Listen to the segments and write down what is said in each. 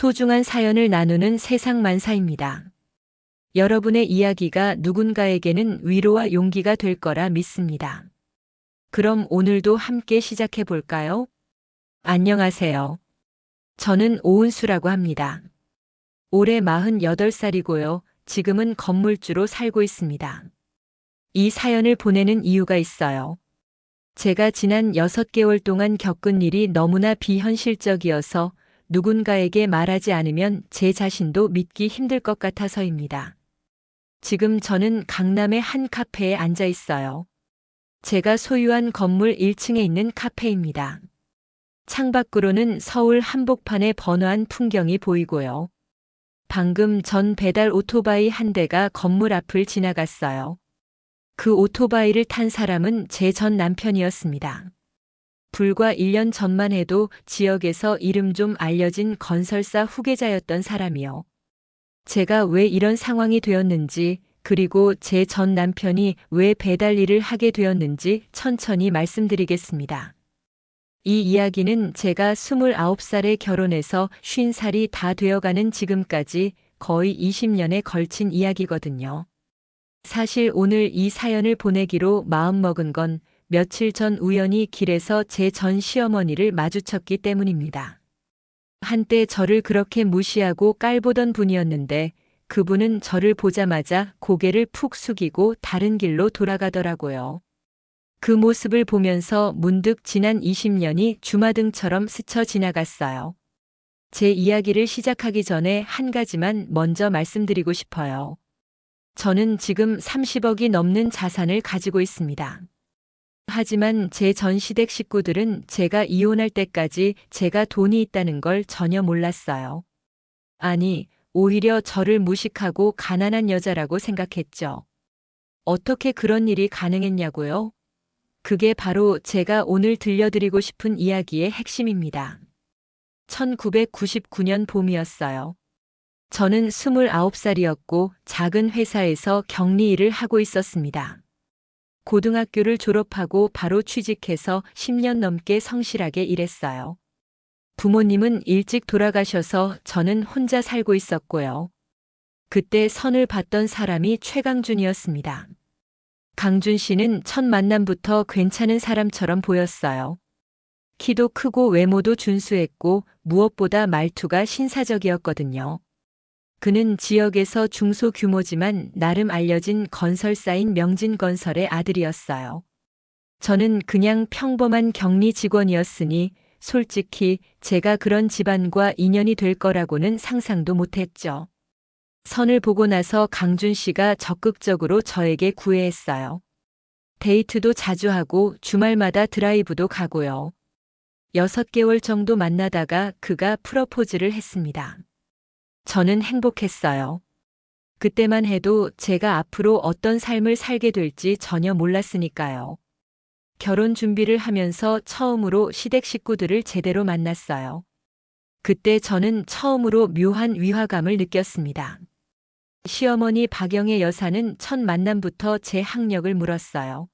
소중한 사연을 나누는 세상만사입니다. 여러분의 이야기가 누군가에게는 위로와 용기가 될 거라 믿습니다. 그럼 오늘도 함께 시작해 볼까요? 안녕하세요. 저는 오은수라고 합니다. 올해 48살이고요. 지금은 건물주로 살고 있습니다. 이 사연을 보내는 이유가 있어요. 제가 지난 6개월 동안 겪은 일이 너무나 비현실적이어서 누군가에게 말하지 않으면 제 자신도 믿기 힘들 것 같아서입니다. 지금 저는 강남의 한 카페에 앉아 있어요. 제가 소유한 건물 1층에 있는 카페입니다. 창밖으로는 서울 한복판의 번화한 풍경이 보이고요. 방금 전 배달 오토바이 한 대가 건물 앞을 지나갔어요. 그 오토바이를 탄 사람은 제 전 남편이었습니다. 불과 1년 전만 해도 지역에서 이름 좀 알려진 건설사 후계자였던 사람이요. 제가 왜 이런 상황이 되었는지, 그리고 제 전 남편이 왜 배달 일을 하게 되었는지 천천히 말씀드리겠습니다. 이 이야기는 제가 29살에 결혼해서 50살이 다 되어가는 지금까지 거의 20년에 걸친 이야기거든요. 사실 오늘 이 사연을 보내기로 마음먹은 건 며칠 전 우연히 길에서 제 전 시어머니를 마주쳤기 때문입니다. 한때 저를 그렇게 무시하고 깔보던 분이었는데 그분은 저를 보자마자 고개를 푹 숙이고 다른 길로 돌아가더라고요. 그 모습을 보면서 문득 지난 20년이 주마등처럼 스쳐 지나갔어요. 제 이야기를 시작하기 전에 한 가지만 먼저 말씀드리고 싶어요. 저는 지금 30억이 넘는 자산을 가지고 있습니다. 하지만 제 전 시댁 식구들은 제가 이혼할 때까지 제가 돈이 있다는 걸 전혀 몰랐어요. 아니, 오히려 저를 무식하고 가난한 여자라고 생각했죠. 어떻게 그런 일이 가능했냐고요? 그게 바로 제가 오늘 들려드리고 싶은 이야기의 핵심입니다. 1999년 봄이었어요. 저는 29살이었고 작은 회사에서 격리 일을 하고 있었습니다. 고등학교를 졸업하고 바로 취직해서 10년 넘게 성실하게 일했어요. 부모님은 일찍 돌아가셔서 저는 혼자 살고 있었고요. 그때 선을 봤던 사람이 최강준이었습니다. 강준 씨는 첫 만남부터 괜찮은 사람처럼 보였어요. 키도 크고 외모도 준수했고 무엇보다 말투가 신사적이었거든요. 그는 지역에서 중소규모지만 나름 알려진 건설사인 명진건설의 아들이었어요. 저는 그냥 평범한 격리 직원이었으니 솔직히 제가 그런 집안과 인연이 될 거라고는 상상도 못했죠. 선을 보고 나서 강준 씨가 적극적으로 저에게 구애했어요. 데이트도 자주 하고 주말마다 드라이브도 가고요. 6개월 정도 만나다가 그가 프러포즈를 했습니다. 저는 행복했어요. 그때만 해도 제가 앞으로 어떤 삶을 살게 될지 전혀 몰랐으니까요. 결혼 준비를 하면서 처음으로 시댁 식구들을 제대로 만났어요. 그때 저는 처음으로 묘한 위화감을 느꼈습니다. 시어머니 박영애 여사는 첫 만남부터 제 학력을 물었어요.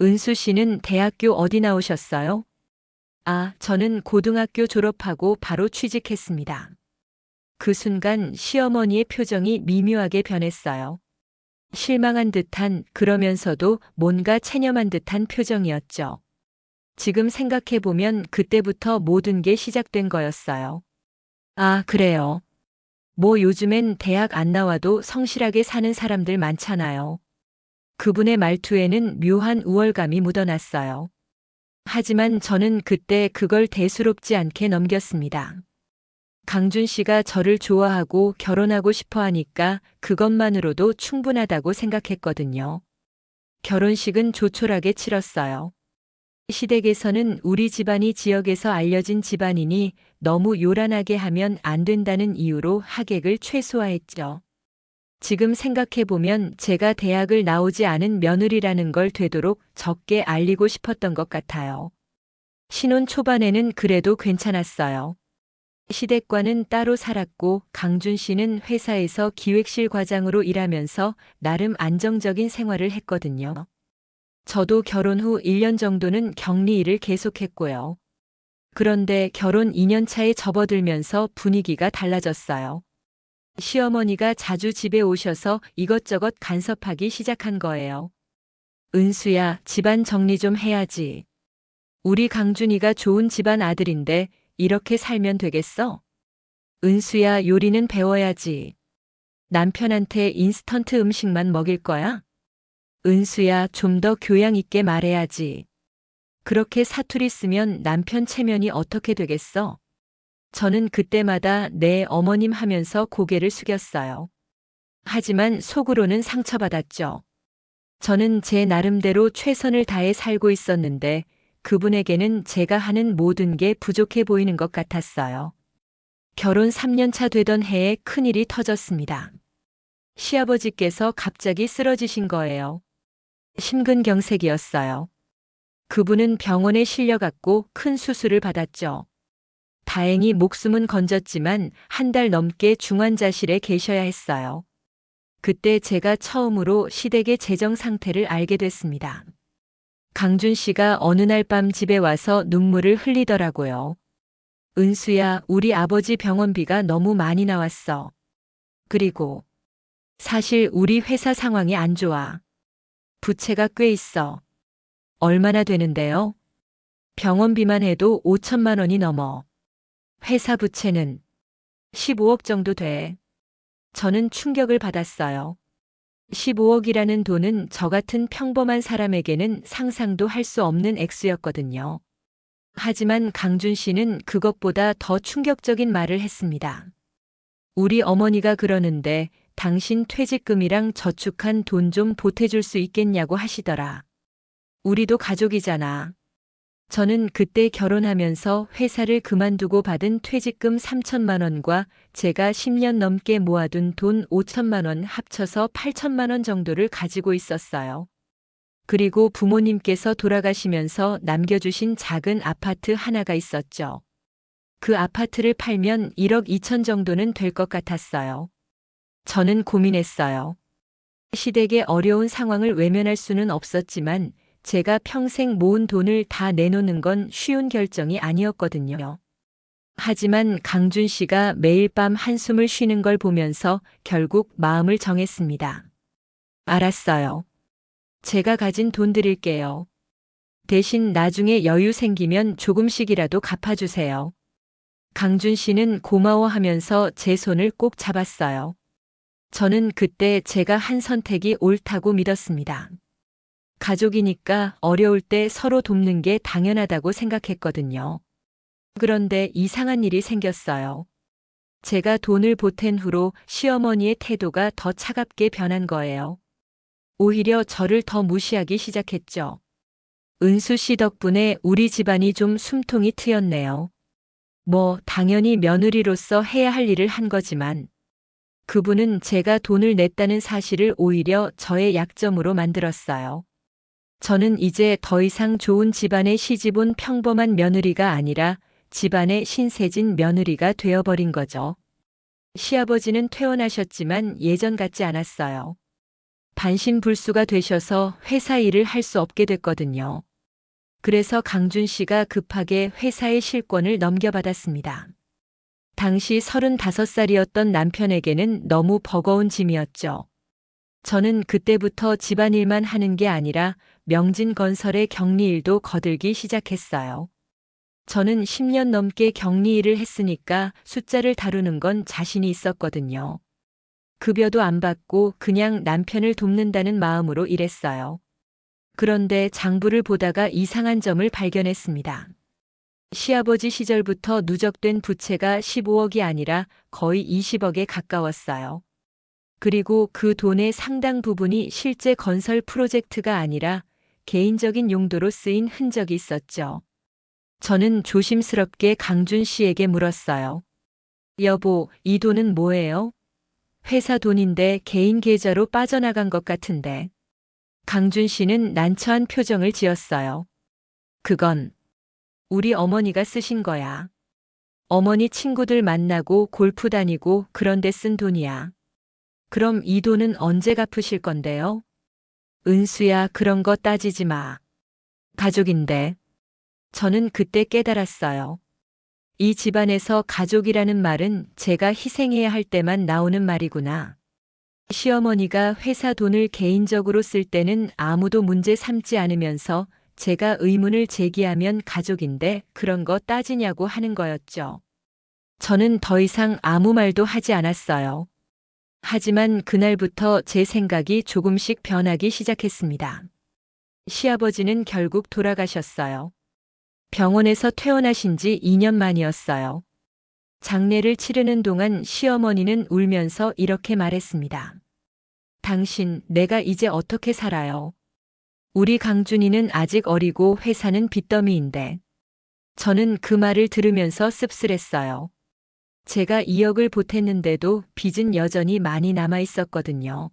은수 씨는 대학교 어디 나오셨어요? 아, 저는 고등학교 졸업하고 바로 취직했습니다. 그 순간 시어머니의 표정이 미묘하게 변했어요. 실망한 듯한, 그러면서도 뭔가 체념한 듯한 표정이었죠. 지금 생각해보면 그때부터 모든 게 시작된 거였어요. 아, 그래요. 뭐 요즘엔 대학 안 나와도 성실하게 사는 사람들 많잖아요. 그분의 말투에는 묘한 우월감이 묻어났어요. 하지만 저는 그때 그걸 대수롭지 않게 넘겼습니다. 강준 씨가 저를 좋아하고 결혼하고 싶어 하니까 그것만으로도 충분하다고 생각했거든요. 결혼식은 조촐하게 치렀어요. 시댁에서는 우리 집안이 지역에서 알려진 집안이니 너무 요란하게 하면 안 된다는 이유로 하객을 최소화했죠. 지금 생각해보면 제가 대학을 나오지 않은 며느리라는 걸 되도록 적게 알리고 싶었던 것 같아요. 신혼 초반에는 그래도 괜찮았어요. 시댁과는 따로 살았고 강준 씨는 회사에서 기획실 과장으로 일하면서 나름 안정적인 생활을 했거든요. 저도 결혼 후 1년 정도는 격리 일을 계속했고요. 그런데 결혼 2년 차에 접어들면서 분위기가 달라졌어요. 시어머니가 자주 집에 오셔서 이것저것 간섭하기 시작한 거예요. 은수야, 집안 정리 좀 해야지. 우리 강준이가 좋은 집안 아들인데 이렇게 살면 되겠어? 은수야, 요리는 배워야지. 남편한테 인스턴트 음식만 먹일 거야? 은수야, 좀 더 교양 있게 말해야지. 그렇게 사투리 쓰면 남편 체면이 어떻게 되겠어? 저는 그때마다 내 어머님 하면서 고개를 숙였어요. 하지만 속으로는 상처받았죠. 저는 제 나름대로 최선을 다해 살고 있었는데 그분에게는 제가 하는 모든 게 부족해 보이는 것 같았어요. 결혼 3년 차 되던 해에 큰일이 터졌습니다. 시아버지께서 갑자기 쓰러지신 거예요. 심근경색이었어요. 그분은 병원에 실려갔고 큰 수술을 받았죠. 다행히 목숨은 건졌지만 한 달 넘게 중환자실에 계셔야 했어요. 그때 제가 처음으로 시댁의 재정 상태를 알게 됐습니다. 강준 씨가 어느 날 밤 집에 와서 눈물을 흘리더라고요. 은수야, 우리 아버지 병원비가 너무 많이 나왔어. 그리고 사실 우리 회사 상황이 안 좋아. 부채가 꽤 있어. 얼마나 되는데요? 병원비만 해도 5천만 원이 넘어. 회사 부채는 15억 정도 돼. 저는 충격을 받았어요. 15억이라는 돈은 저 같은 평범한 사람에게는 상상도 할 수 없는 액수였거든요. 하지만 강준 씨는 그것보다 더 충격적인 말을 했습니다. 우리 어머니가 그러는데 당신 퇴직금이랑 저축한 돈 좀 보태줄 수 있겠냐고 하시더라. 우리도 가족이잖아. 저는 그때 결혼하면서 회사를 그만두고 받은 퇴직금 3천만 원과 제가 10년 넘게 모아둔 돈 5천만 원 합쳐서 8천만 원 정도를 가지고 있었어요. 그리고 부모님께서 돌아가시면서 남겨주신 작은 아파트 하나가 있었죠. 그 아파트를 팔면 1억 2천 정도는 될 것 같았어요. 저는 고민했어요. 시댁의 어려운 상황을 외면할 수는 없었지만 제가 평생 모은 돈을 다 내놓는 건 쉬운 결정이 아니었거든요. 하지만 강준 씨가 매일 밤 한숨을 쉬는 걸 보면서 결국 마음을 정했습니다. 알았어요. 제가 가진 돈 드릴게요. 대신 나중에 여유 생기면 조금씩이라도 갚아주세요. 강준 씨는 고마워하면서 제 손을 꼭 잡았어요. 저는 그때 제가 한 선택이 옳다고 믿었습니다. 가족이니까 어려울 때 서로 돕는 게 당연하다고 생각했거든요. 그런데 이상한 일이 생겼어요. 제가 돈을 보탠 후로 시어머니의 태도가 더 차갑게 변한 거예요. 오히려 저를 더 무시하기 시작했죠. 은수 씨 덕분에 우리 집안이 좀 숨통이 트였네요. 뭐, 당연히 며느리로서 해야 할 일을 한 거지만, 그분은 제가 돈을 냈다는 사실을 오히려 저의 약점으로 만들었어요. 저는 이제 더 이상 좋은 집안에 시집온 평범한 며느리가 아니라 집안의 신세진 며느리가 되어버린 거죠. 시아버지는 퇴원하셨지만 예전 같지 않았어요. 반신불수가 되셔서 회사 일을 할 수 없게 됐거든요. 그래서 강준 씨가 급하게 회사의 실권을 넘겨받았습니다. 당시 35살이었던 남편에게는 너무 버거운 짐이었죠. 저는 그때부터 집안일만 하는 게 아니라 명진건설의 격리일도 거들기 시작했어요. 저는 10년 넘게 격리일을 했으니까 숫자를 다루는 건 자신이 있었거든요. 급여도 안 받고 그냥 남편을 돕는다는 마음으로 일했어요. 그런데 장부를 보다가 이상한 점을 발견했습니다. 시아버지 시절부터 누적된 부채가 15억이 아니라 거의 20억에 가까웠어요. 그리고 그 돈의 상당 부분이 실제 건설 프로젝트가 아니라 개인적인 용도로 쓰인 흔적이 있었죠. 저는 조심스럽게 강준 씨에게 물었어요. 여보, 이 돈은 뭐예요? 회사 돈인데 개인 계좌로 빠져나간 것 같은데. 강준 씨는 난처한 표정을 지었어요. 그건 우리 어머니가 쓰신 거야. 어머니 친구들 만나고 골프 다니고 그런 데 쓴 돈이야. 그럼 이 돈은 언제 갚으실 건데요? 은수야, 그런 거 따지지 마. 가족인데. 저는 그때 깨달았어요. 이 집안에서 가족이라는 말은 제가 희생해야 할 때만 나오는 말이구나. 시어머니가 회사 돈을 개인적으로 쓸 때는 아무도 문제 삼지 않으면서 제가 의문을 제기하면 가족인데 그런 거 따지냐고 하는 거였죠. 저는 더 이상 아무 말도 하지 않았어요. 하지만 그날부터 제 생각이 조금씩 변하기 시작했습니다. 시아버지는 결국 돌아가셨어요. 병원에서 퇴원하신 지 2년 만이었어요. 장례를 치르는 동안 시어머니는 울면서 이렇게 말했습니다. 당신, 내가 이제 어떻게 살아요? 우리 강준이는 아직 어리고 회사는 빚더미인데. 저는 그 말을 들으면서 씁쓸했어요. 제가 2억을 보탰는데도 빚은 여전히 많이 남아 있었거든요.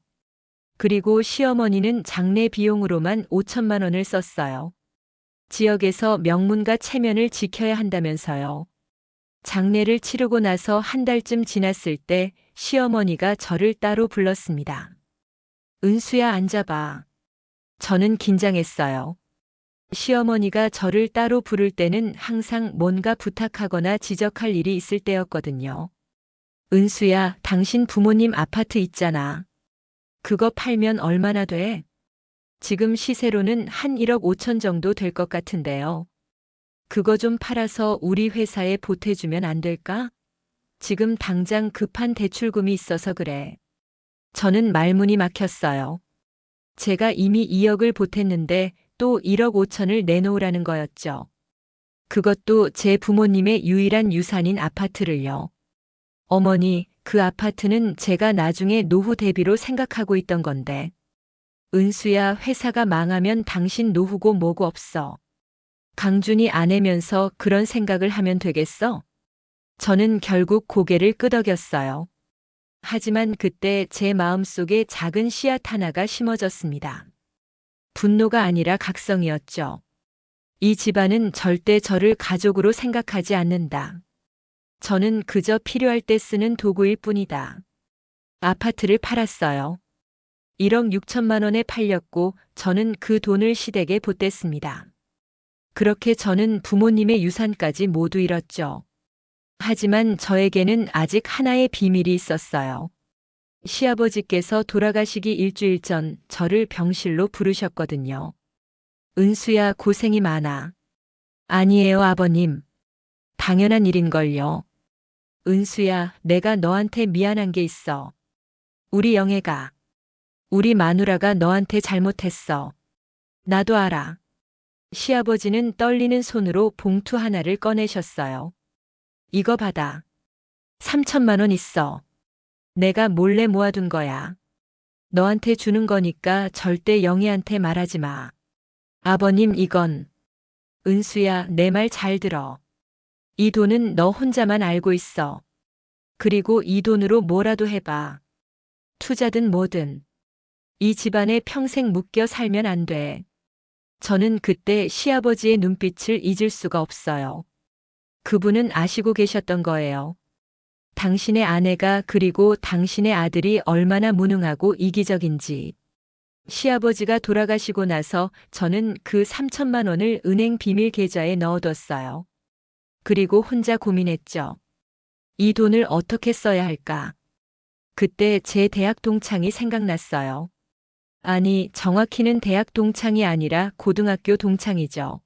그리고 시어머니는 장례 비용으로만 5천만 원을 썼어요. 지역에서 명문가 체면을 지켜야 한다면서요. 장례를 치르고 나서 한 달쯤 지났을 때 시어머니가 저를 따로 불렀습니다. 은수야, 앉아봐. 저는 긴장했어요. 시어머니가 저를 따로 부를 때는 항상 뭔가 부탁하거나 지적할 일이 있을 때였거든요. 은수야, 당신 부모님 아파트 있잖아. 그거 팔면 얼마나 돼? 지금 시세로는 한 1억 5천 정도 될 것 같은데요. 그거 좀 팔아서 우리 회사에 보태주면 안 될까? 지금 당장 급한 대출금이 있어서 그래. 저는 말문이 막혔어요. 제가 이미 2억을 보탰는데 또 1억 5천을 내놓으라는 거였죠. 그것도 제 부모님의 유일한 유산인 아파트를요. 어머니, 그 아파트는 제가 나중에 노후 대비로 생각하고 있던 건데. 은수야, 회사가 망하면 당신 노후고 뭐고 없어. 강준이 아내면서 그런 생각을 하면 되겠어? 저는 결국 고개를 끄덕였어요. 하지만 그때 제 마음속에 작은 씨앗 하나가 심어졌습니다. 분노가 아니라 각성이었죠. 이 집안은 절대 저를 가족으로 생각하지 않는다. 저는 그저 필요할 때 쓰는 도구일 뿐이다. 아파트를 팔았어요. 1억 6천만 원에 팔렸고 저는 그 돈을 시댁에 보탰습니다. 그렇게 저는 부모님의 유산까지 모두 잃었죠. 하지만 저에게는 아직 하나의 비밀이 있었어요. 시아버지께서 돌아가시기 일주일 전 저를 병실로 부르셨거든요. 은수야, 고생이 많아. 아니에요, 아버님. 당연한 일인걸요. 은수야, 내가 너한테 미안한 게 있어. 우리 영애가, 우리 마누라가 너한테 잘못했어. 나도 알아. 시아버지는 떨리는 손으로 봉투 하나를 꺼내셨어요. 이거 받아. 3천만 원 있어. 내가 몰래 모아둔 거야. 너한테 주는 거니까 절대 영희한테 말하지 마. 아버님, 이건. 은수야, 내 말 잘 들어. 이 돈은 너 혼자만 알고 있어. 그리고 이 돈으로 뭐라도 해봐. 투자든 뭐든. 이 집안에 평생 묶여 살면 안 돼. 저는 그때 시아버지의 눈빛을 잊을 수가 없어요. 그분은 아시고 계셨던 거예요. 당신의 아내가 그리고 당신의 아들이 얼마나 무능하고 이기적인지. 시아버지가 돌아가시고 나서 저는 그 3천만 원을 은행 비밀 계좌에 넣어뒀어요. 그리고 혼자 고민했죠. 이 돈을 어떻게 써야 할까? 그때 제 대학 동창이 생각났어요. 아니, 정확히는 대학 동창이 아니라 고등학교 동창이죠.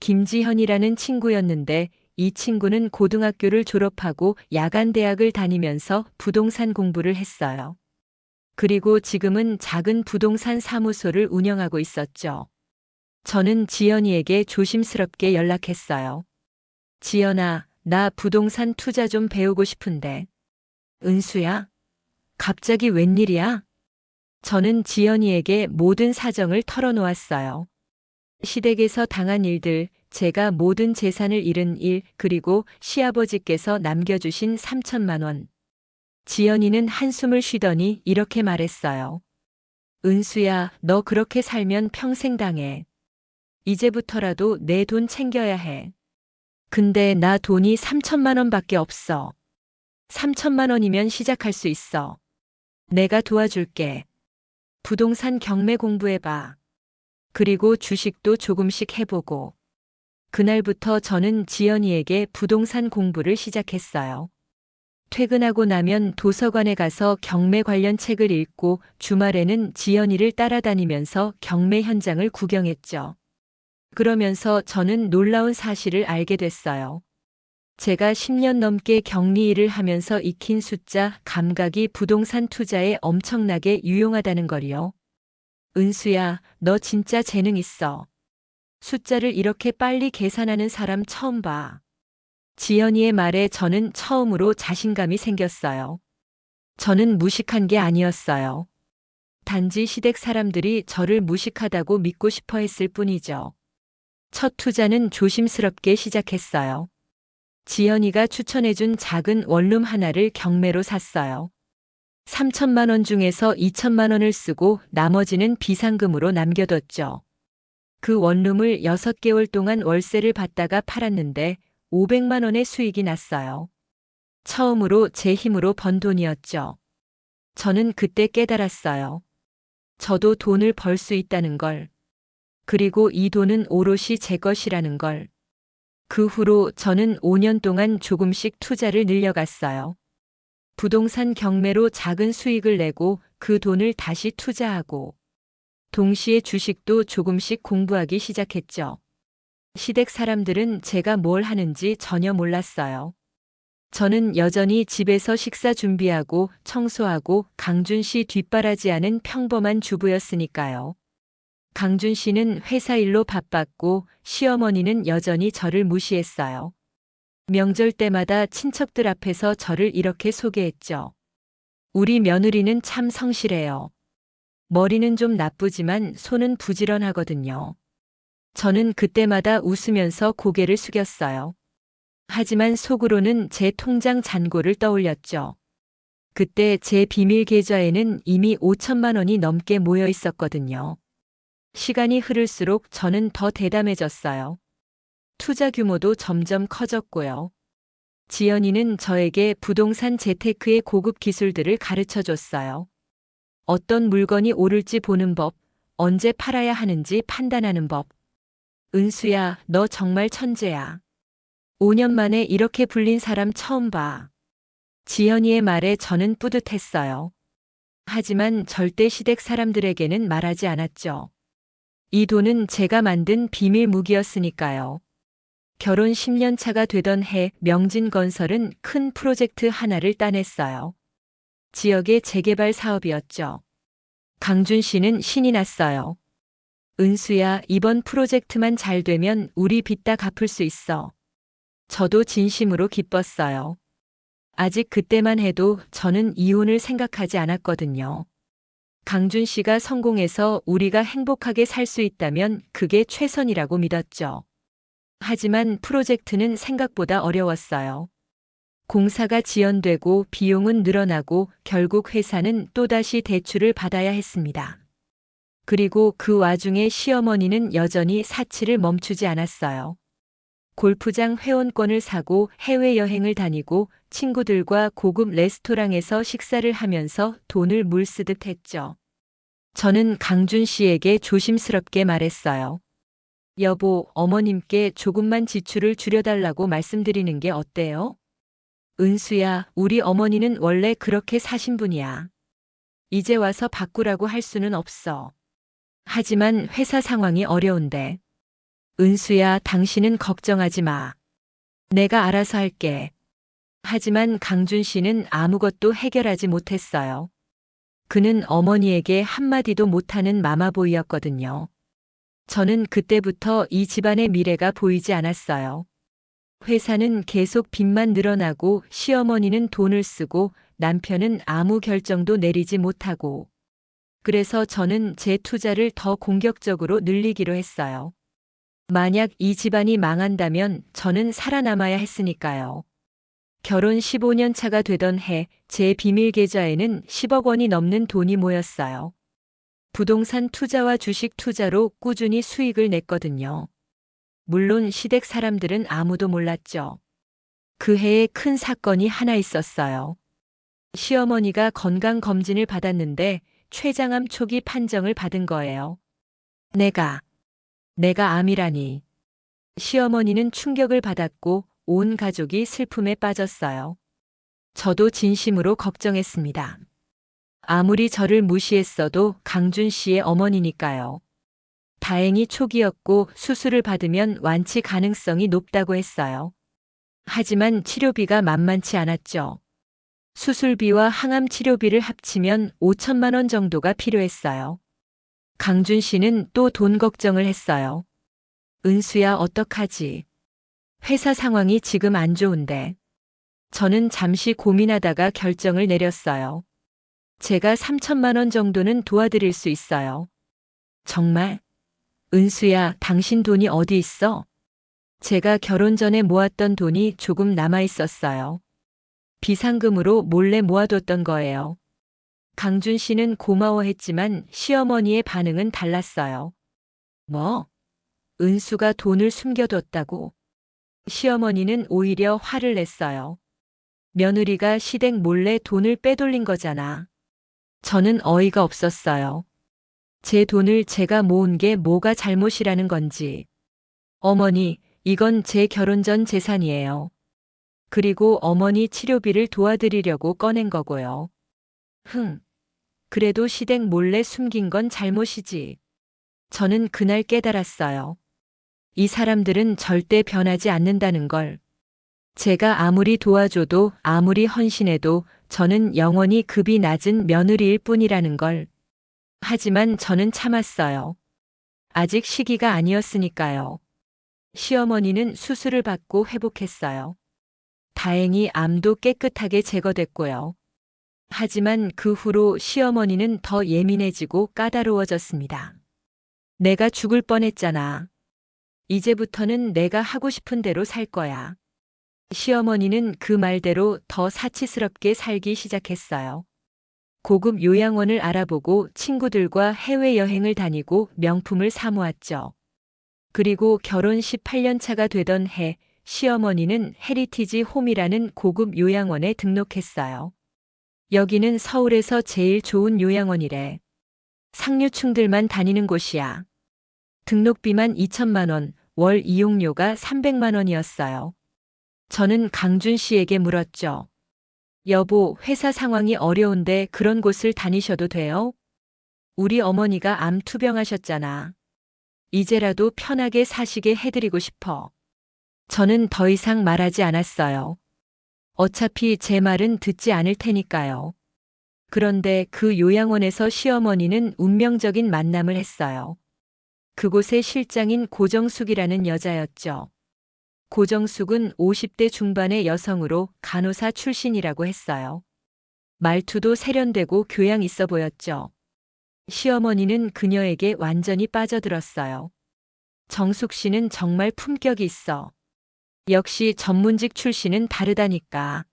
김지현이라는 친구였는데 이 친구는 고등학교를 졸업하고 야간 대학을 다니면서 부동산 공부를 했어요. 그리고 지금은 작은 부동산 사무소를 운영하고 있었죠. 저는 지연이에게 조심스럽게 연락했어요. 지연아, 나 부동산 투자 좀 배우고 싶은데. 은수야? 갑자기 웬일이야? 저는 지연이에게 모든 사정을 털어놓았어요. 시댁에서 당한 일들, 제가 모든 재산을 잃은 일, 그리고 시아버지께서 남겨주신 3천만 원. 지연이는 한숨을 쉬더니 이렇게 말했어요. 은수야, 너 그렇게 살면 평생 당해. 이제부터라도 내 돈 챙겨야 해. 근데 나 돈이 3천만 원밖에 없어. 3천만 원이면 시작할 수 있어. 내가 도와줄게. 부동산 경매 공부해봐. 그리고 주식도 조금씩 해보고. 그날부터 저는 지연이에게 부동산 공부를 시작했어요. 퇴근하고 나면 도서관에 가서 경매 관련 책을 읽고 주말에는 지연이를 따라다니면서 경매 현장을 구경했죠. 그러면서 저는 놀라운 사실을 알게 됐어요. 제가 10년 넘게 격리 일을 하면서 익힌 숫자 감각이 부동산 투자에 엄청나게 유용하다는 걸요. 은수야, 너 진짜 재능 있어. 숫자를 이렇게 빨리 계산하는 사람 처음 봐. 지연이의 말에 저는 처음으로 자신감이 생겼어요. 저는 무식한 게 아니었어요. 단지 시댁 사람들이 저를 무식하다고 믿고 싶어 했을 뿐이죠. 첫 투자는 조심스럽게 시작했어요. 지연이가 추천해준 작은 원룸 하나를 경매로 샀어요. 3천만 원 중에서 2천만 원을 쓰고 나머지는 비상금으로 남겨뒀죠. 그 원룸을 6개월 동안 월세를 받다가 팔았는데 500만 원의 수익이 났어요. 처음으로 제 힘으로 번 돈이었죠. 저는 그때 깨달았어요. 저도 돈을 벌 수 있다는 걸. 그리고 이 돈은 오롯이 제 것이라는 걸. 그 후로 저는 5년 동안 조금씩 투자를 늘려갔어요. 부동산 경매로 작은 수익을 내고 그 돈을 다시 투자하고 동시에 주식도 조금씩 공부하기 시작했죠. 시댁 사람들은 제가 뭘 하는지 전혀 몰랐어요. 저는 여전히 집에서 식사 준비하고 청소하고 강준 씨 뒷바라지하는 평범한 주부였으니까요. 강준 씨는 회사 일로 바빴고 시어머니는 여전히 저를 무시했어요. 명절 때마다 친척들 앞에서 저를 이렇게 소개했죠. 우리 며느리는 참 성실해요. 머리는 좀 나쁘지만 손은 부지런하거든요. 저는 그때마다 웃으면서 고개를 숙였어요. 하지만 속으로는 제 통장 잔고를 떠올렸죠. 그때 제 비밀 계좌에는 이미 5천만 원이 넘게 모여 있었거든요. 시간이 흐를수록 저는 더 대담해졌어요. 투자 규모도 점점 커졌고요. 지연이는 저에게 부동산 재테크의 고급 기술들을 가르쳐 줬어요. 어떤 물건이 오를지 보는 법, 언제 팔아야 하는지 판단하는 법. 은수야, 너 정말 천재야. 5년 만에 이렇게 불린 사람 처음 봐. 지연이의 말에 저는 뿌듯했어요. 하지만 절대 시댁 사람들에게는 말하지 않았죠. 이 돈은 제가 만든 비밀 무기였으니까요. 결혼 10년 차가 되던 해 명진건설은 큰 프로젝트 하나를 따냈어요. 지역의 재개발 사업이었죠. 강준 씨는 신이 났어요. 은수야, 이번 프로젝트만 잘 되면 우리 빚 다 갚을 수 있어. 저도 진심으로 기뻤어요. 아직 그때만 해도 저는 이혼을 생각하지 않았거든요. 강준 씨가 성공해서 우리가 행복하게 살 수 있다면 그게 최선이라고 믿었죠. 하지만 프로젝트는 생각보다 어려웠어요. 공사가 지연되고 비용은 늘어나고 결국 회사는 또다시 대출을 받아야 했습니다. 그리고 그 와중에 시어머니는 여전히 사치를 멈추지 않았어요. 골프장 회원권을 사고 해외여행을 다니고 친구들과 고급 레스토랑에서 식사를 하면서 돈을 물쓰듯 했죠. 저는 강준 씨에게 조심스럽게 말했어요. 여보, 어머님께 조금만 지출을 줄여달라고 말씀드리는 게 어때요? 은수야, 우리 어머니는 원래 그렇게 사신 분이야. 이제 와서 바꾸라고 할 수는 없어. 하지만 회사 상황이 어려운데. 은수야, 당신은 걱정하지 마. 내가 알아서 할게. 하지만 강준 씨는 아무것도 해결하지 못했어요. 그는 어머니에게 한마디도 못하는 마마보이였거든요. 저는 그때부터 이 집안의 미래가 보이지 않았어요. 회사는 계속 빚만 늘어나고 시어머니는 돈을 쓰고 남편은 아무 결정도 내리지 못하고. 그래서 저는 제 투자를 더 공격적으로 늘리기로 했어요. 만약 이 집안이 망한다면 저는 살아남아야 했으니까요. 결혼 15년 차가 되던 해 제 비밀 계좌에는 10억 원이 넘는 돈이 모였어요. 부동산 투자와 주식 투자로 꾸준히 수익을 냈거든요. 물론 시댁 사람들은 아무도 몰랐죠. 그 해에 큰 사건이 하나 있었어요. 시어머니가 건강검진을 받았는데 췌장암 초기 판정을 받은 거예요. 내가 암이라니. 시어머니는 충격을 받았고 온 가족이 슬픔에 빠졌어요. 저도 진심으로 걱정했습니다. 아무리 저를 무시했어도 강준 씨의 어머니니까요. 다행히 초기였고 수술을 받으면 완치 가능성이 높다고 했어요. 하지만 치료비가 만만치 않았죠. 수술비와 항암 치료비를 합치면 5천만 원 정도가 필요했어요. 강준 씨는 또 돈 걱정을 했어요. 은수야, 어떡하지? 회사 상황이 지금 안 좋은데. 저는 잠시 고민하다가 결정을 내렸어요. 제가 3천만 원 정도는 도와드릴 수 있어요. 정말? 은수야, 당신 돈이 어디 있어? 제가 결혼 전에 모았던 돈이 조금 남아 있었어요. 비상금으로 몰래 모아뒀던 거예요. 강준 씨는 고마워했지만 시어머니의 반응은 달랐어요. 뭐? 은수가 돈을 숨겨뒀다고? 시어머니는 오히려 화를 냈어요. 며느리가 시댁 몰래 돈을 빼돌린 거잖아. 저는 어이가 없었어요. 제 돈을 제가 모은 게 뭐가 잘못이라는 건지. 어머니, 이건 제 결혼 전 재산이에요. 그리고 어머니 치료비를 도와드리려고 꺼낸 거고요. 그래도 시댁 몰래 숨긴 건 잘못이지. 저는 그날 깨달았어요. 이 사람들은 절대 변하지 않는다는 걸. 제가 아무리 도와줘도 아무리 헌신해도 저는 영원히 급이 낮은 며느리일 뿐이라는 걸. 하지만 저는 참았어요. 아직 시기가 아니었으니까요. 시어머니는 수술을 받고 회복했어요. 다행히 암도 깨끗하게 제거됐고요. 하지만 그 후로 시어머니는 더 예민해지고 까다로워졌습니다. 내가 죽을 뻔했잖아. 이제부터는 내가 하고 싶은 대로 살 거야. 시어머니는 그 말대로 더 사치스럽게 살기 시작했어요. 고급 요양원을 알아보고 친구들과 해외여행을 다니고 명품을 사모았죠. 그리고 결혼 18년 차가 되던 해 시어머니는 헤리티지 홈이라는 고급 요양원에 등록했어요. 여기는 서울에서 제일 좋은 요양원이래. 상류층들만 다니는 곳이야. 등록비만 2천만 원, 월 이용료가 300만 원이었어요. 저는 강준 씨에게 물었죠. 여보, 회사 상황이 어려운데 그런 곳을 다니셔도 돼요? 우리 어머니가 암 투병하셨잖아. 이제라도 편하게 사시게 해드리고 싶어. 저는 더 이상 말하지 않았어요. 어차피 제 말은 듣지 않을 테니까요. 그런데 그 요양원에서 시어머니는 운명적인 만남을 했어요. 그곳의 실장인 고정숙이라는 여자였죠. 고정숙은 50대 중반의 여성으로 간호사 출신이라고 했어요. 말투도 세련되고 교양 있어 보였죠. 시어머니는 그녀에게 완전히 빠져들었어요. 정숙 씨는 정말 품격이 있어. 역시 전문직 출신은 다르다니까.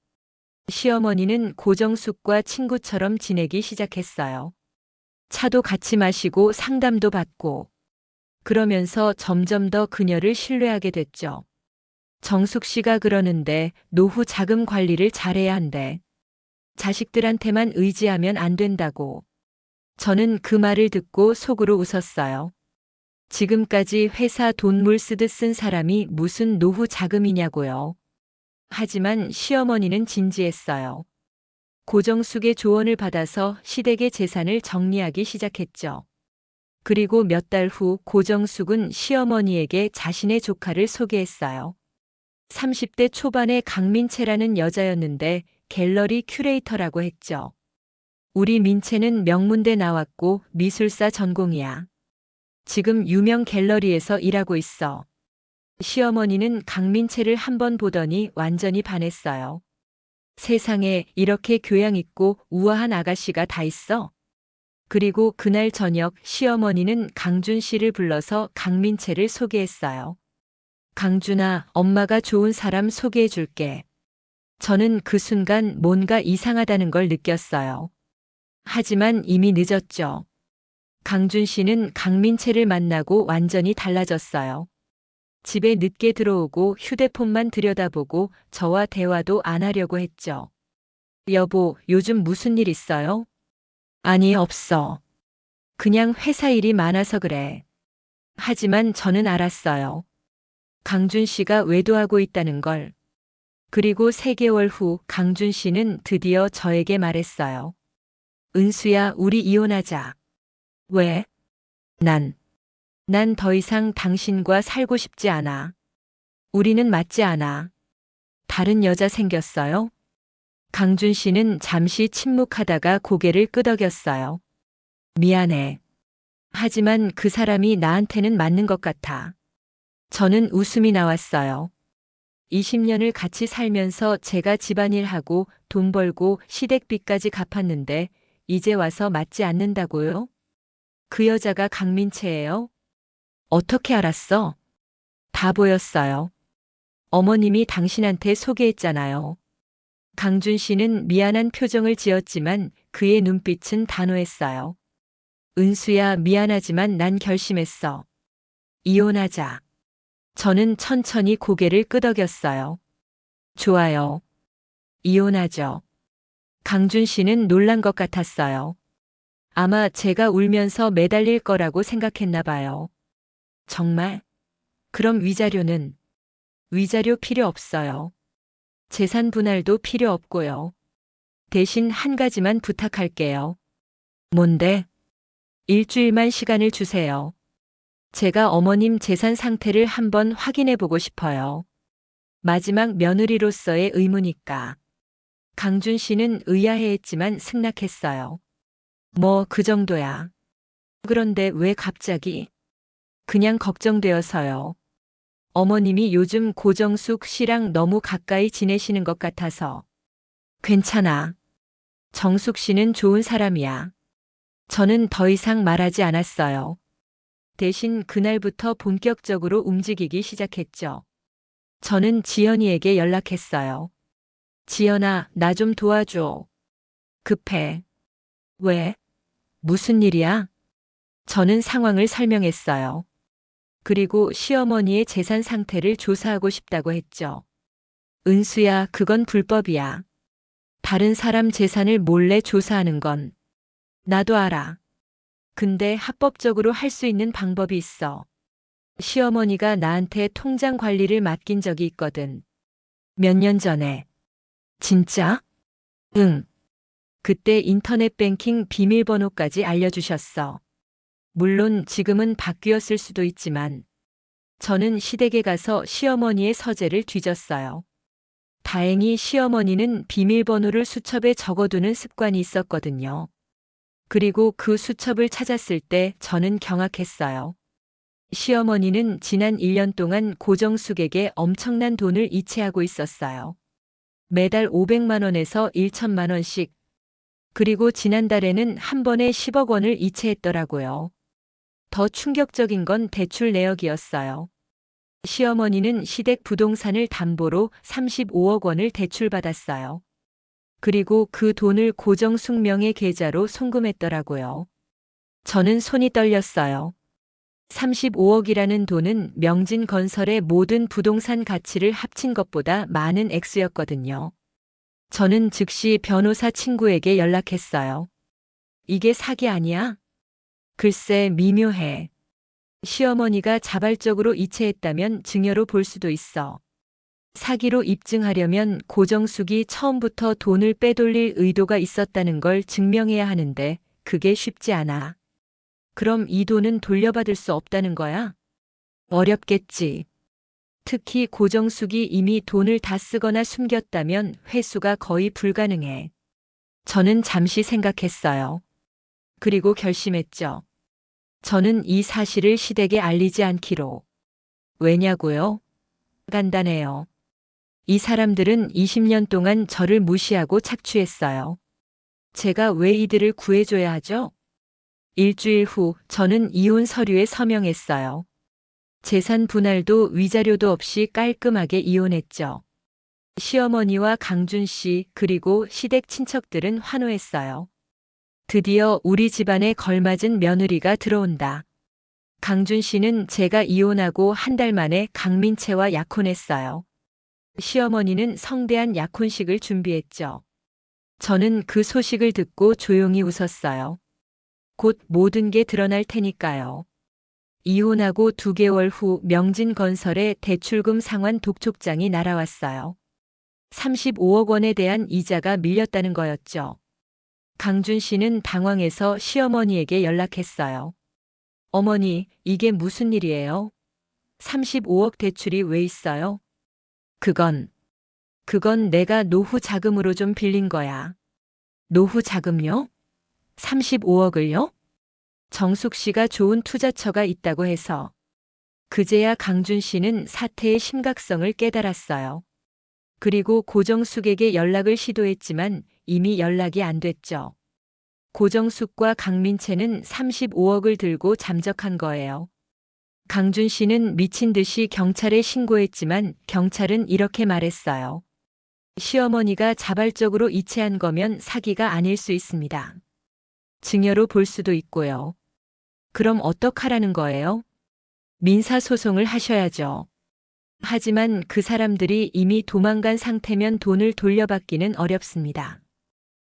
시어머니는 고정숙과 친구처럼 지내기 시작했어요. 차도 같이 마시고 상담도 받고. 그러면서 점점 더 그녀를 신뢰하게 됐죠. 정숙 씨가 그러는데 노후 자금 관리를 잘해야 한대. 자식들한테만 의지하면 안 된다고. 저는 그 말을 듣고 속으로 웃었어요. 지금까지 회사 돈물 쓰듯 쓴 사람이 무슨 노후 자금이냐고요. 하지만 시어머니는 진지했어요. 고정숙의 조언을 받아서 시댁의 재산을 정리하기 시작했죠. 그리고 몇 달 후 고정숙은 시어머니에게 자신의 조카를 소개했어요. 30대 초반의 강민채라는 여자였는데 갤러리 큐레이터라고 했죠. 우리 민채는 명문대 나왔고 미술사 전공이야. 지금 유명 갤러리에서 일하고 있어. 시어머니는 강민채를 한번 보더니 완전히 반했어요. 세상에 이렇게 교양 있고 우아한 아가씨가 다 있어? 그리고 그날 저녁 시어머니는 강준 씨를 불러서 강민채를 소개했어요. 강준아, 엄마가 좋은 사람 소개해 줄게. 저는 그 순간 뭔가 이상하다는 걸 느꼈어요. 하지만 이미 늦었죠. 강준 씨는 강민채를 만나고 완전히 달라졌어요. 집에 늦게 들어오고 휴대폰만 들여다보고 저와 대화도 안 하려고 했죠. 여보, 요즘 무슨 일 있어요? 아니, 없어. 그냥 회사 일이 많아서 그래. 하지만 저는 알았어요. 강준 씨가 외도하고 있다는 걸. 그리고 3개월 후 강준 씨는 드디어 저에게 말했어요. 은수야, 우리 이혼하자. 왜? 난 더 이상 당신과 살고 싶지 않아. 우리는 맞지 않아. 다른 여자 생겼어요? 강준 씨는 잠시 침묵하다가 고개를 끄덕였어요. 미안해. 하지만 그 사람이 나한테는 맞는 것 같아. 저는 웃음이 나왔어요. 20년을 같이 살면서 제가 집안일하고 돈 벌고 시댁비까지 갚았는데 이제 와서 맞지 않는다고요? 그 여자가 강민채예요? 어떻게 알았어? 다 보였어요. 어머님이 당신한테 소개했잖아요. 강준 씨는 미안한 표정을 지었지만 그의 눈빛은 단호했어요. 은수야, 미안하지만 난 결심했어. 이혼하자. 저는 천천히 고개를 끄덕였어요. 좋아요. 이혼하죠. 강준 씨는 놀란 것 같았어요. 아마 제가 울면서 매달릴 거라고 생각했나 봐요. 정말? 그럼 위자료는? 위자료 필요 없어요. 재산 분할도 필요 없고요. 대신 한 가지만 부탁할게요. 뭔데? 일주일만 시간을 주세요. 제가 어머님 재산 상태를 한번 확인해 보고 싶어요. 마지막 며느리로서의 의무니까. 강준 씨는 의아해했지만 승낙했어요. 뭐 그 정도야. 그런데 왜 갑자기? 그냥 걱정되어서요. 어머님이 요즘 고정숙 씨랑 너무 가까이 지내시는 것 같아서. 괜찮아. 정숙 씨는 좋은 사람이야. 저는 더 이상 말하지 않았어요. 대신 그날부터 본격적으로 움직이기 시작했죠. 저는 지연이에게 연락했어요. 지연아, 나 좀 도와줘. 급해. 왜? 무슨 일이야? 저는 상황을 설명했어요. 그리고 시어머니의 재산 상태를 조사하고 싶다고 했죠. 은수야, 그건 불법이야. 다른 사람 재산을 몰래 조사하는 건. 나도 알아. 근데 합법적으로 할 수 있는 방법이 있어. 시어머니가 나한테 통장 관리를 맡긴 적이 있거든. 몇 년 전에. 진짜? 응. 그때 인터넷 뱅킹 비밀번호까지 알려주셨어. 물론 지금은 바뀌었을 수도 있지만 저는 시댁에 가서 시어머니의 서재를 뒤졌어요. 다행히 시어머니는 비밀번호를 수첩에 적어두는 습관이 있었거든요. 그리고 그 수첩을 찾았을 때 저는 경악했어요. 시어머니는 지난 1년 동안 고정숙에게 엄청난 돈을 이체하고 있었어요. 매달 500만 원에서 1천만 원씩. 그리고 지난달에는 한 번에 10억 원을 이체했더라고요. 더 충격적인 건 대출 내역이었어요. 시어머니는 시댁 부동산을 담보로 35억 원을 대출받았어요. 그리고 그 돈을 고정숙 명의 계좌로 송금했더라고요. 저는 손이 떨렸어요. 35억이라는 돈은 명진건설의 모든 부동산 가치를 합친 것보다 많은 액수였거든요. 저는 즉시 변호사 친구에게 연락했어요. 이게 사기 아니야? 글쎄, 미묘해. 시어머니가 자발적으로 이체했다면 증여로 볼 수도 있어. 사기로 입증하려면 고정숙이 처음부터 돈을 빼돌릴 의도가 있었다는 걸 증명해야 하는데 그게 쉽지 않아. 그럼 이 돈은 돌려받을 수 없다는 거야? 어렵겠지. 특히 고정숙이 이미 돈을 다 쓰거나 숨겼다면 회수가 거의 불가능해. 저는 잠시 생각했어요. 그리고 결심했죠. 저는 이 사실을 시댁에 알리지 않기로. 왜냐고요? 간단해요. 이 사람들은 20년 동안 저를 무시하고 착취했어요. 제가 왜 이들을 구해줘야 하죠? 일주일 후 저는 이혼 서류에 서명했어요. 재산 분할도 위자료도 없이 깔끔하게 이혼했죠. 시어머니와 강준 씨 그리고 시댁 친척들은 환호했어요. 드디어 우리 집안에 걸맞은 며느리가 들어온다. 강준 씨는 제가 이혼하고 한 달 만에 강민채와 약혼했어요. 시어머니는 성대한 약혼식을 준비했죠. 저는 그 소식을 듣고 조용히 웃었어요. 곧 모든 게 드러날 테니까요. 이혼하고 2개월 후 명진건설의 대출금 상환 독촉장이 날아왔어요. 35억 원에 대한 이자가 밀렸다는 거였죠. 강준 씨는 당황해서 시어머니에게 연락했어요. 어머니, 이게 무슨 일이에요? 35억 대출이 왜 있어요? 그건 내가 노후 자금으로 좀 빌린 거야. 노후 자금요? 35억을요? 정숙 씨가 좋은 투자처가 있다고 해서. 그제야 강준 씨는 사태의 심각성을 깨달았어요. 그리고 고정숙에게 연락을 시도했지만 이미 연락이 안 됐죠. 고정숙과 강민채는 35억을 들고 잠적한 거예요. 강준 씨는 미친 듯이 경찰에 신고했지만 경찰은 이렇게 말했어요. 시어머니가 자발적으로 이체한 거면 사기가 아닐 수 있습니다. 증여로 볼 수도 있고요. 그럼 어떡하라는 거예요? 민사소송을 하셔야죠. 하지만 그 사람들이 이미 도망간 상태면 돈을 돌려받기는 어렵습니다.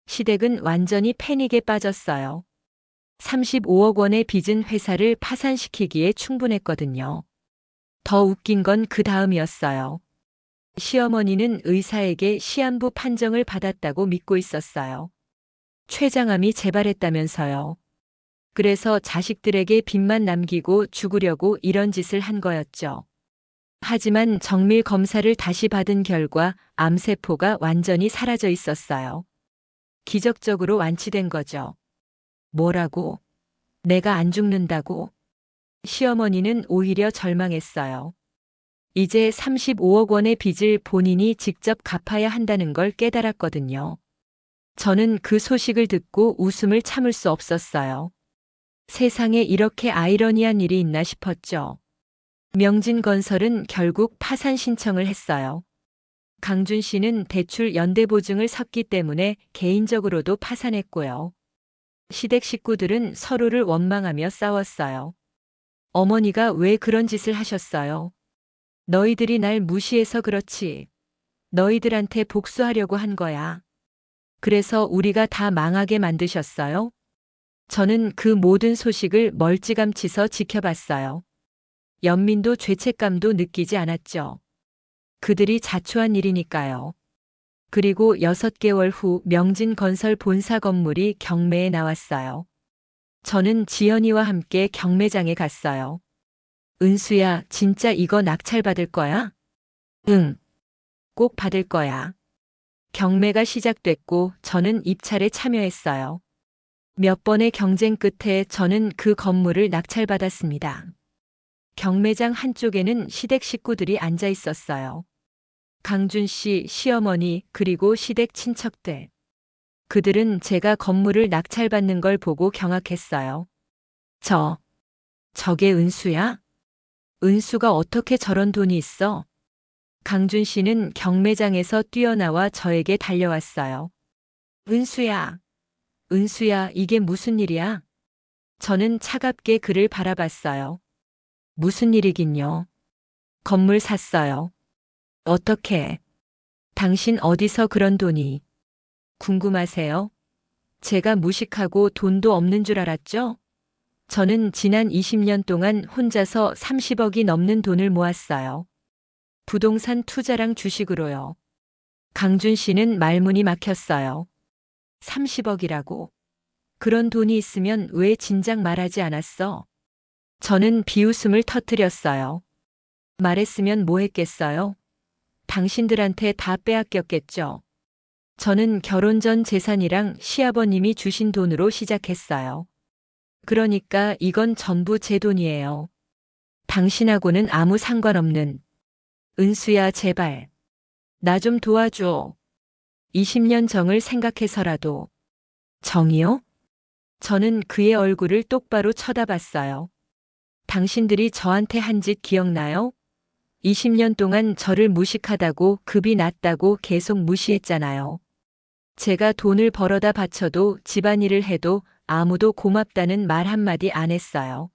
시댁은 완전히 패닉에 빠졌어요. 35억 원의 빚은 회사를 파산시키기에 충분했거든요. 더 웃긴 건 그 다음이었어요. 시어머니는 의사에게 시한부 판정을 받았다고 믿고 있었어요. 췌장암이 재발했다면서요. 그래서 자식들에게 빚만 남기고 죽으려고 이런 짓을 한 거였죠. 하지만 정밀 검사를 다시 받은 결과 암세포가 완전히 사라져 있었어요. 기적적으로 완치된 거죠. 뭐라고? 내가 안 죽는다고? 시어머니는 오히려 절망했어요. 이제 35억 원의 빚을 본인이 직접 갚아야 한다는 걸 깨달았거든요. 저는 그 소식을 듣고 웃음을 참을 수 없었어요. 세상에 이렇게 아이러니한 일이 있나 싶었죠. 명진건설은 결국 파산 신청을 했어요. 강준 씨는 대출 연대보증을 섰기 때문에 개인적으로도 파산했고요. 시댁 식구들은 서로를 원망하며 싸웠어요. 어머니가 왜 그런 짓을 하셨어요? 너희들이 날 무시해서 그렇지. 너희들한테 복수하려고 한 거야. 그래서 우리가 다 망하게 만드셨어요? 저는 그 모든 소식을 멀찌감치서 지켜봤어요. 연민도 죄책감도 느끼지 않았죠. 그들이 자초한 일이니까요. 그리고 6개월 후 명진건설 본사 건물이 경매에 나왔어요. 저는 지연이와 함께 경매장에 갔어요. 은수야, 진짜 이거 낙찰받을 거야? 응, 꼭 받을 거야. 경매가 시작됐고 저는 입찰에 참여했어요. 몇 번의 경쟁 끝에 저는 그 건물을 낙찰받았습니다. 경매장 한쪽에는 시댁 식구들이 앉아 있었어요. 강준 씨, 시어머니, 그리고 시댁 친척들. 그들은 제가 건물을 낙찰받는 걸 보고 경악했어요. 저게 은수야? 은수가 어떻게 저런 돈이 있어? 강준 씨는 경매장에서 뛰어나와 저에게 달려왔어요. 은수야, 이게 무슨 일이야? 저는 차갑게 그를 바라봤어요. 무슨 일이긴요. 건물 샀어요. 어떻게? 당신 어디서 그런 돈이? 궁금하세요? 제가 무식하고 돈도 없는 줄 알았죠? 저는 지난 20년 동안 혼자서 30억이 넘는 돈을 모았어요. 부동산 투자랑 주식으로요. 강준 씨는 말문이 막혔어요. 30억이라고. 그런 돈이 있으면 왜 진작 말하지 않았어? 저는 비웃음을 터뜨렸어요. 말했으면 뭐 했겠어요? 당신들한테 다 빼앗겼겠죠. 저는 결혼 전 재산이랑 시아버님이 주신 돈으로 시작했어요. 그러니까 이건 전부 제 돈이에요. 당신하고는 아무 상관없는. 은수야, 제발. 나 좀 도와줘. 20년 정을 생각해서라도. 정이요? 저는 그의 얼굴을 똑바로 쳐다봤어요. 당신들이 저한테 한 짓 기억나요? 20년 동안 저를 무식하다고 급이 낮다고 계속 무시했잖아요. 제가 돈을 벌어다 바쳐도 집안일을 해도 아무도 고맙다는 말 한마디 안 했어요.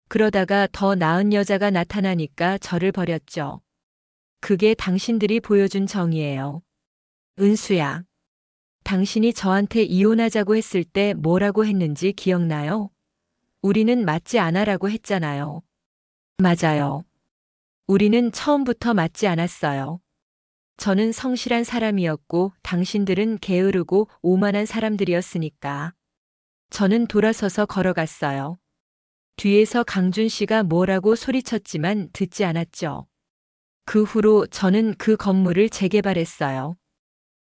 그러다가 더 나은 여자가 나타나니까 저를 버렸죠. 그게 당신들이 보여준 정이에요. 은수야, 당신이 저한테 이혼하자고 했을 때 뭐라고 했는지 기억나요? 우리는 맞지 않아라고 했잖아요. 맞아요. 우리는 처음부터 맞지 않았어요. 저는 성실한 사람이었고 당신들은 게으르고 오만한 사람들이었으니까. 저는 돌아서서 걸어갔어요. 뒤에서 강준 씨가 뭐라고 소리쳤지만 듣지 않았죠. 그 후로 저는 그 건물을 재개발했어요.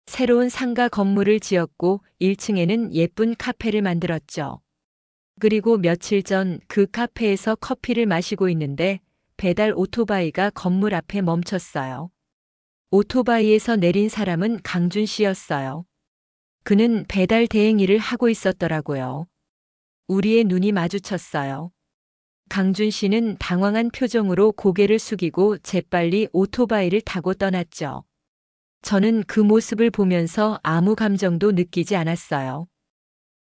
새로운 상가 건물을 지었고 1층에는 예쁜 카페를 만들었죠. 그리고 며칠 전 그 카페에서 커피를 마시고 있는데 배달 오토바이가 건물 앞에 멈췄어요. 오토바이에서 내린 사람은 강준 씨였어요. 그는 배달 대행 일을 하고 있었더라고요. 우리의 눈이 마주쳤어요. 강준 씨는 당황한 표정으로 고개를 숙이고 재빨리 오토바이를 타고 떠났죠. 저는 그 모습을 보면서 아무 감정도 느끼지 않았어요.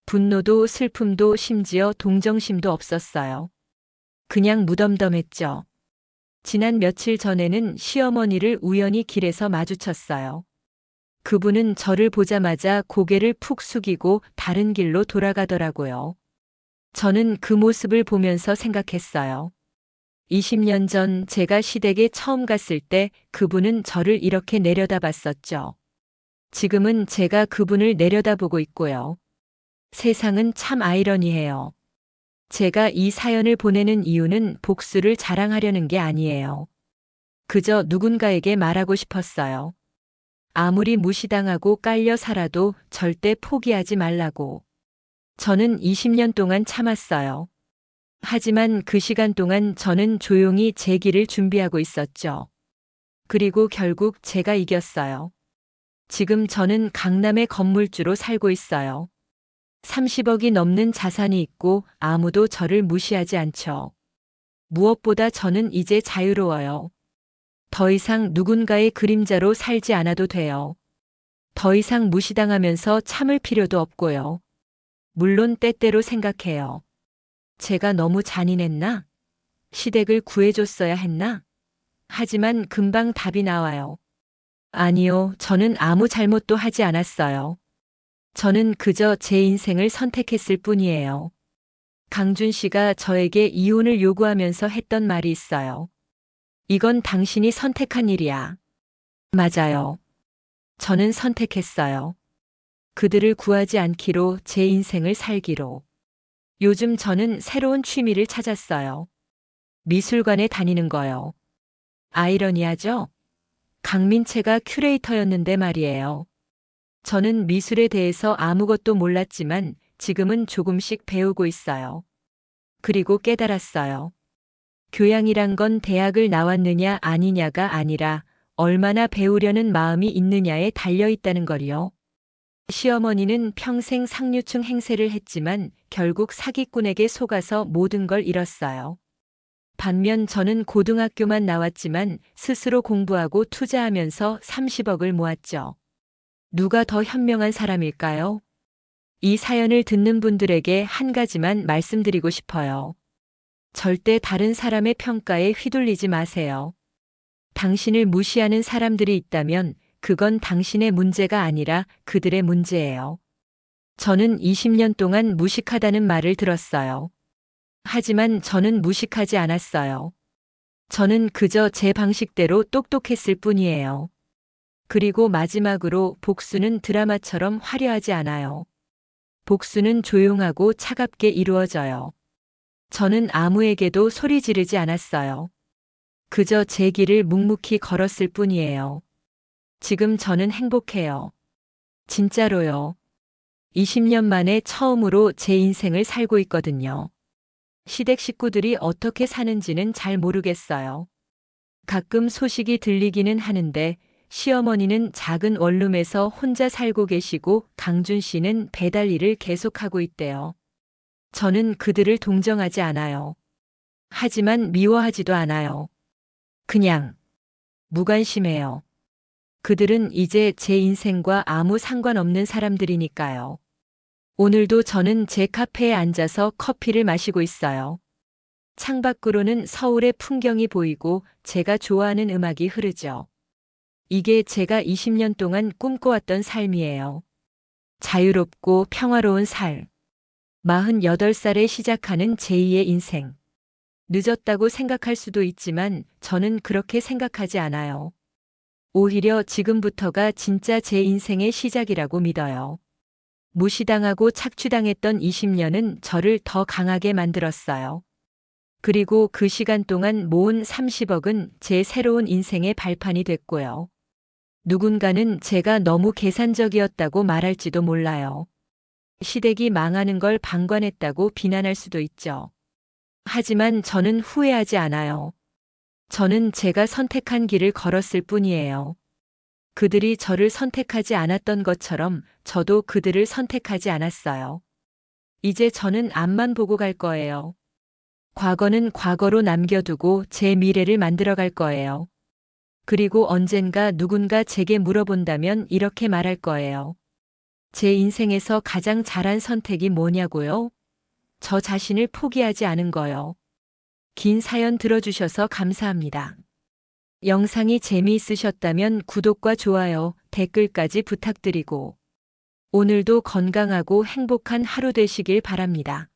분노도 슬픔도 심지어 동정심도 없었어요. 그냥 무덤덤했죠. 지난 며칠 전에는 시어머니를 우연히 길에서 마주쳤어요. 그분은 저를 보자마자 고개를 푹 숙이고 다른 길로 돌아가더라고요. 저는 그 모습을 보면서 생각했어요. 20년 전 제가 시댁에 처음 갔을 때 그분은 저를 이렇게 내려다봤었죠. 지금은 제가 그분을 내려다보고 있고요. 세상은 참 아이러니해요. 제가 이 사연을 보내는 이유는 복수를 자랑하려는 게 아니에요. 그저 누군가에게 말하고 싶었어요. 아무리 무시당하고 깔려 살아도 절대 포기하지 말라고. 저는 20년 동안 참았어요. 하지만 그 시간 동안 저는 조용히 제 길을 준비하고 있었죠. 그리고 결국 제가 이겼어요. 지금 저는 강남의 건물주로 살고 있어요. 30억이 넘는 자산이 있고 아무도 저를 무시하지 않죠. 무엇보다 저는 이제 자유로워요. 더 이상 누군가의 그림자로 살지 않아도 돼요. 더 이상 무시당하면서 참을 필요도 없고요. 물론 때때로 생각해요. 제가 너무 잔인했나? 시댁을 구해줬어야 했나? 하지만 금방 답이 나와요. 아니요, 저는 아무 잘못도 하지 않았어요. 저는 그저 제 인생을 선택했을 뿐이에요. 강준 씨가 저에게 이혼을 요구하면서 했던 말이 있어요. 이건 당신이 선택한 일이야. 맞아요. 저는 선택했어요. 그들을 구하지 않기로 제 인생을 살기로. 요즘 저는 새로운 취미를 찾았어요. 미술관에 다니는 거요. 아이러니하죠? 강민채가 큐레이터였는데 말이에요. 저는 미술에 대해서 아무것도 몰랐지만 지금은 조금씩 배우고 있어요. 그리고 깨달았어요. 교양이란 건 대학을 나왔느냐 아니냐가 아니라 얼마나 배우려는 마음이 있느냐에 달려 있다는 걸요. 시어머니는 평생 상류층 행세를 했지만 결국 사기꾼에게 속아서 모든 걸 잃었어요. 반면 저는 고등학교만 나왔지만 스스로 공부하고 투자하면서 30억을 모았죠. 누가 더 현명한 사람일까요? 이 사연을 듣는 분들에게 한 가지만 말씀드리고 싶어요. 절대 다른 사람의 평가에 휘둘리지 마세요. 당신을 무시하는 사람들이 있다면 그건 당신의 문제가 아니라 그들의 문제예요. 저는 20년 동안 무식하다는 말을 들었어요. 하지만 저는 무식하지 않았어요. 저는 그저 제 방식대로 똑똑했을 뿐이에요. 그리고 마지막으로 복수는 드라마처럼 화려하지 않아요. 복수는 조용하고 차갑게 이루어져요. 저는 아무에게도 소리 지르지 않았어요. 그저 제 길을 묵묵히 걸었을 뿐이에요. 지금 저는 행복해요. 진짜로요. 20년 만에 처음으로 제 인생을 살고 있거든요. 시댁 식구들이 어떻게 사는지는 잘 모르겠어요. 가끔 소식이 들리기는 하는데 시어머니는 작은 원룸에서 혼자 살고 계시고 강준 씨는 배달 일을 계속하고 있대요. 저는 그들을 동정하지 않아요. 하지만 미워하지도 않아요. 그냥 무관심해요. 그들은 이제 제 인생과 아무 상관없는 사람들이니까요. 오늘도 저는 제 카페에 앉아서 커피를 마시고 있어요. 창밖으로는 서울의 풍경이 보이고 제가 좋아하는 음악이 흐르죠. 이게 제가 20년 동안 꿈꿔왔던 삶이에요. 자유롭고 평화로운 삶. 48살에 시작하는 제2의 인생. 늦었다고 생각할 수도 있지만 저는 그렇게 생각하지 않아요. 오히려 지금부터가 진짜 제 인생의 시작이라고 믿어요. 무시당하고 착취당했던 20년은 저를 더 강하게 만들었어요. 그리고 그 시간 동안 모은 30억은 제 새로운 인생의 발판이 됐고요. 누군가는 제가 너무 계산적이었다고 말할지도 몰라요. 시댁이 망하는 걸 방관했다고 비난할 수도 있죠. 하지만 저는 후회하지 않아요. 저는 제가 선택한 길을 걸었을 뿐이에요. 그들이 저를 선택하지 않았던 것처럼 저도 그들을 선택하지 않았어요. 이제 저는 앞만 보고 갈 거예요. 과거는 과거로 남겨두고 제 미래를 만들어 갈 거예요. 그리고 언젠가 누군가 제게 물어본다면 이렇게 말할 거예요. 제 인생에서 가장 잘한 선택이 뭐냐고요? 저 자신을 포기하지 않은 거요. 긴 사연 들어주셔서 감사합니다. 영상이 재미있으셨다면 구독과 좋아요, 댓글까지 부탁드리고 오늘도 건강하고 행복한 하루 되시길 바랍니다.